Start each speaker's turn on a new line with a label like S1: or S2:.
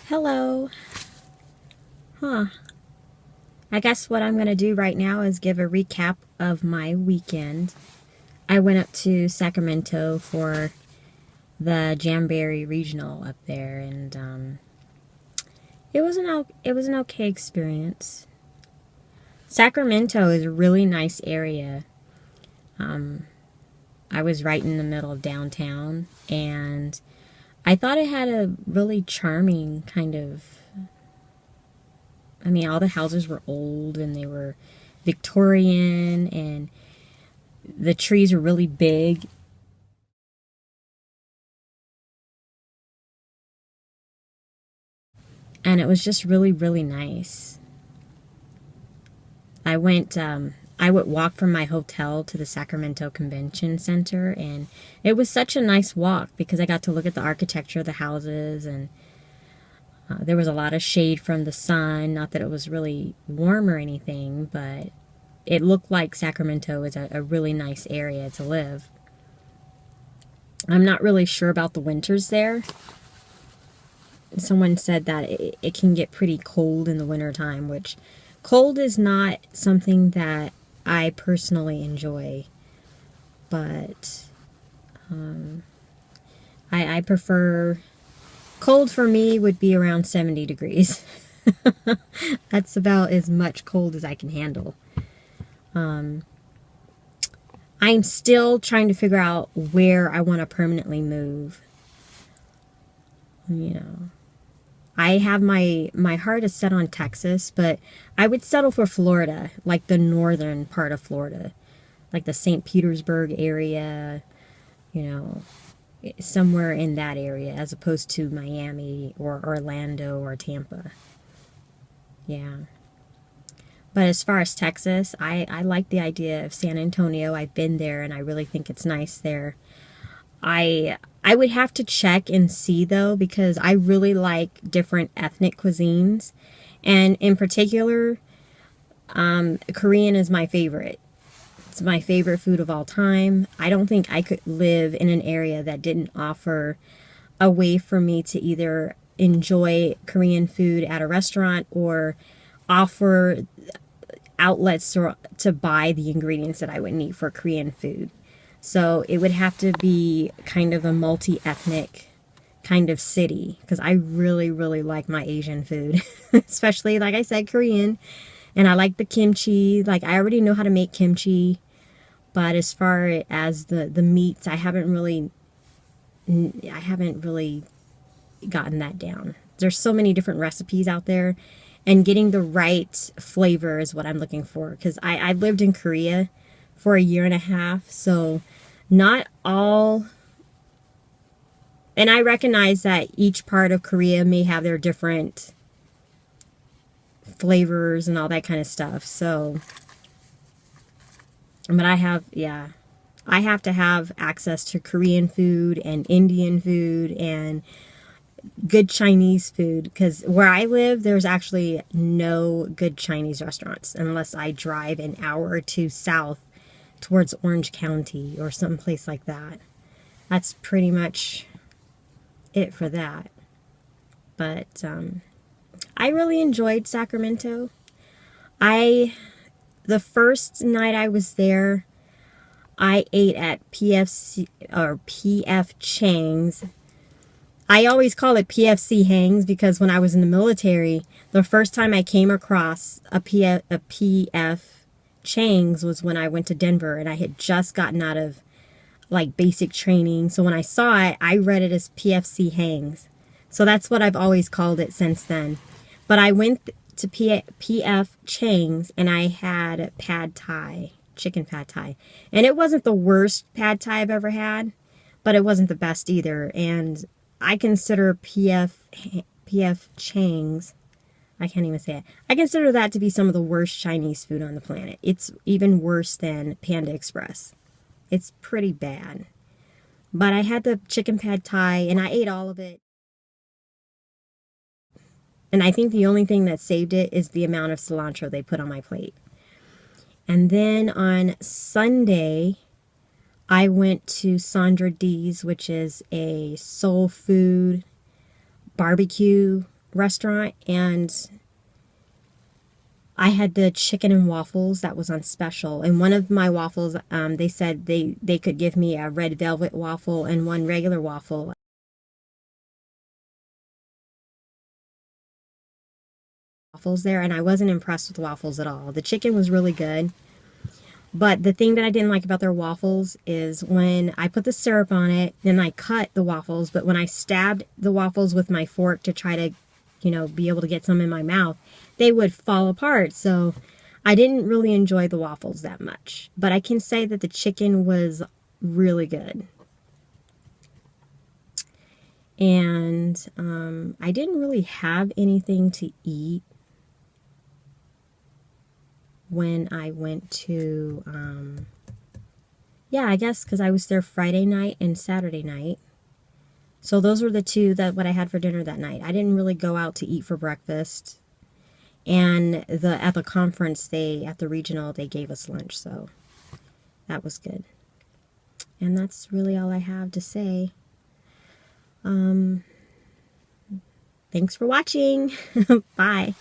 S1: Hello. Huh. I guess what I'm going to do right now is give a recap of my weekend. I went up to Sacramento for the Jamboree Regional up there, and it was an okay experience. Sacramento is a really nice area. I was right in the middle of downtown, and I thought it had a really charming kind of, all the houses were old and they were Victorian, and the trees were really big. And it was just really, really nice. I would walk from my hotel to the Sacramento Convention Center, and it was such a nice walk because I got to look at the architecture of the houses, and there was a lot of shade from the sun. Not that it was really warm or anything, but it looked like Sacramento is a really nice area to live. I'm not really sure about the winters there. Someone said that it can get pretty cold in the wintertime, which cold is not something that I personally enjoy. But I prefer, cold for me would be around 70 degrees. That's about as much cold as I can handle. I'm still trying to figure out where I want to permanently move. You know, I have my heart is set on Texas, but I would settle for Florida, like the northern part of Florida, like the St. Petersburg area, somewhere in that area, as opposed to Miami or Orlando or Tampa. Yeah. But as far as Texas, I like the idea of San Antonio. I've been there and I really think it's nice there. I would have to check and see though, because I really like different ethnic cuisines. And in particular, Korean is my favorite. It's my favorite food of all time. I don't think I could live in an area that didn't offer a way for me to either enjoy Korean food at a restaurant or offer outlets to buy the ingredients that I would need for Korean food. So it would have to be kind of a multi-ethnic kind of city, because I really, really like my Asian food, especially, like I said, Korean. And I like the kimchi. Like, I already know how to make kimchi, but as far as the meats, I haven't really gotten that down. There's so many different recipes out there, and getting the right flavor is what I'm looking for, because I lived in Korea for a year and a half, so not all, and I recognize that each part of Korea may have their different flavors and all that kind of stuff. So, but I have to have access to Korean food and Indian food and good Chinese food, because where I live, there's actually no good Chinese restaurants unless I drive an hour or two south towards Orange County or someplace like that. That's pretty much it for that. But I really enjoyed Sacramento. The first night I was there, I ate at PFC or PF Chang's. I always call it PFC Hangs because when I was in the military, the first time I came across a PF Chang's was when I went to Denver, and I had just gotten out of like basic training. So when I saw it, I read it as PFC Hangs. So that's what I've always called it since then. But I went to PF Chang's and I had pad thai, chicken pad thai. And it wasn't the worst pad thai I've ever had, but it wasn't the best either. And I consider PF Chang's, I can't even say it. I consider that to be some of the worst Chinese food on the planet. It's even worse than Panda Express. It's pretty bad. But I had the chicken pad thai and I ate all of it. And I think the only thing that saved it is the amount of cilantro they put on my plate. And then on Sunday, I went to Sandra D's, which is a soul food barbecue restaurant, and I had the chicken and waffles that was on special. And one of my waffles, they said they could give me a red velvet waffle and one regular waffle. Waffles there, and I wasn't impressed with the waffles at all. The chicken was really good, but the thing that I didn't like about their waffles is when I put the syrup on it, then I cut the waffles, but when I stabbed the waffles with my fork to try to, you know, be able to get some in my mouth, they would fall apart. So I didn't really enjoy the waffles that much, but I can say that the chicken was really good. And I didn't really have anything to eat when I went to, yeah, I guess because I was there Friday night and Saturday night. So those were the two that what I had for dinner that night. I didn't really go out to eat for breakfast. And at the conference, at the regional, they gave us lunch, so that was good. And that's really all I have to say. Thanks for watching. Bye.